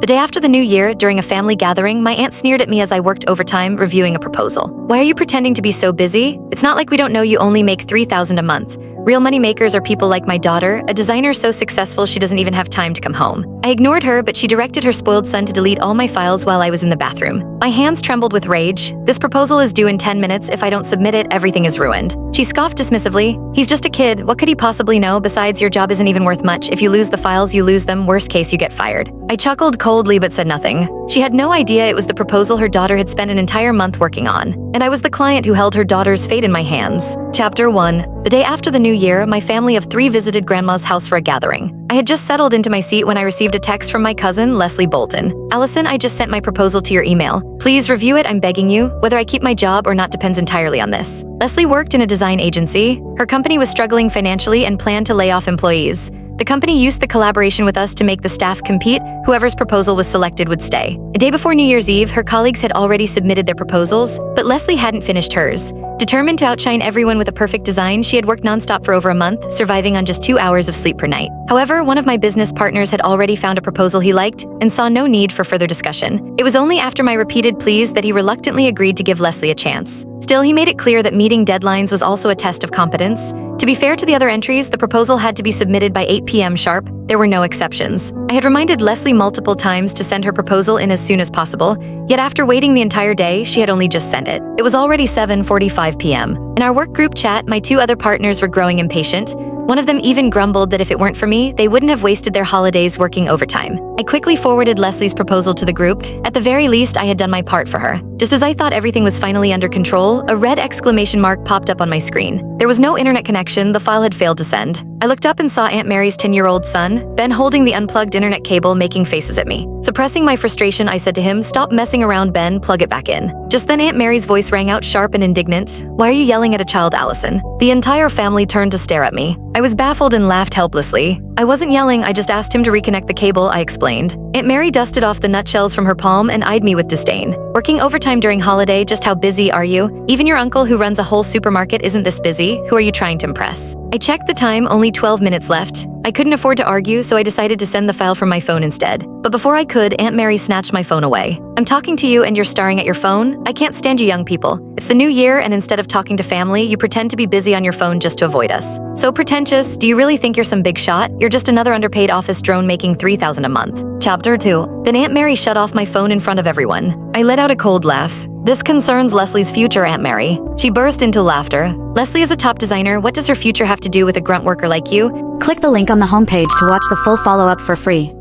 The day after the new year, during a family gathering, my aunt sneered at me as I worked overtime reviewing a proposal. "Why are you pretending to be so busy? It's not like we don't know you only make $3,000 a month. Real money makers are people like my daughter, a designer so successful she doesn't even have time to come home." I ignored her, but she directed her spoiled son to delete all my files while I was in the bathroom. My hands trembled with rage. "This proposal is due in 10 minutes. If I don't submit it, everything is ruined." She scoffed dismissively. "He's just a kid. What could he possibly know? Besides, your job isn't even worth much. If you lose the files, you lose them. Worst case, you get fired." I chuckled coldly but said nothing. She had no idea it was the proposal her daughter had spent an entire month working on, and I was the client who held her daughter's fate in my hands. Chapter 1. The day after the new year, my family of 3 visited Grandma's house for a gathering. I had just settled into my seat when I received a text from my cousin, Leslie Bolton. "Allison, I just sent my proposal to your email. Please review it, I'm begging you. Whether I keep my job or not depends entirely on this." Leslie worked in a design agency. Her company was struggling financially and planned to lay off employees. The company used the collaboration with us to make the staff compete. Whoever's proposal was selected would stay. A day before New Year's Eve, her colleagues had already submitted their proposals, but Leslie hadn't finished hers. Determined to outshine everyone with a perfect design, she had worked nonstop for over a month, surviving on just 2 hours of sleep per night. However, one of my business partners had already found a proposal he liked and saw no need for further discussion. It was only after my repeated pleas that he reluctantly agreed to give Leslie a chance. Still, he made it clear that meeting deadlines was also a test of competence. To be fair to the other entries, the proposal had to be submitted by 8 p.m. sharp. There were no exceptions. I had reminded Leslie multiple times to send her proposal in as soon as possible, yet after waiting the entire day, she had only just sent it. It was already 7:45 p.m. In our work group chat, my 2 other partners were growing impatient. One of them even grumbled that if it weren't for me, they wouldn't have wasted their holidays working overtime. I quickly forwarded Leslie's proposal to the group. At the very least, I had done my part for her. Just as I thought everything was finally under control, a red exclamation mark popped up on my screen. There was no internet connection, the file had failed to send. I looked up and saw Aunt Mary's 10-year-old son, Ben, holding the unplugged internet cable, making faces at me. Suppressing my frustration, I said to him, "Stop messing around, Ben, plug it back in." Just then Aunt Mary's voice rang out sharp and indignant. "Why are you yelling at a child, Allison?" The entire family turned to stare at me. I was baffled and laughed helplessly. "I wasn't yelling, I just asked him to reconnect the cable," I explained. Aunt Mary dusted off the nutshells from her palm and eyed me with disdain. "Working overtime during holiday, just how busy are you? Even your uncle who runs a whole supermarket isn't this busy. Who are you trying to impress?" I checked the time, only 12 minutes left. I couldn't afford to argue, so I decided to send the file from my phone instead. But before I could, Aunt Mary snatched my phone away. "I'm talking to you and you're staring at your phone? I can't stand you young people. It's the new year and instead of talking to family, you pretend to be busy on your phone just to avoid us. So pretentious, do you really think you're some big shot? You're just another underpaid office drone making $3,000 a month." Chapter 2. Then Aunt Mary shut off my phone in front of everyone. I let out a cold laugh. "This concerns Leslie's future, Aunt Mary." She burst into laughter. "Leslie is a top designer. What does her future have to do with a grunt worker like you?" Click the link on the homepage to watch the full follow-up for free.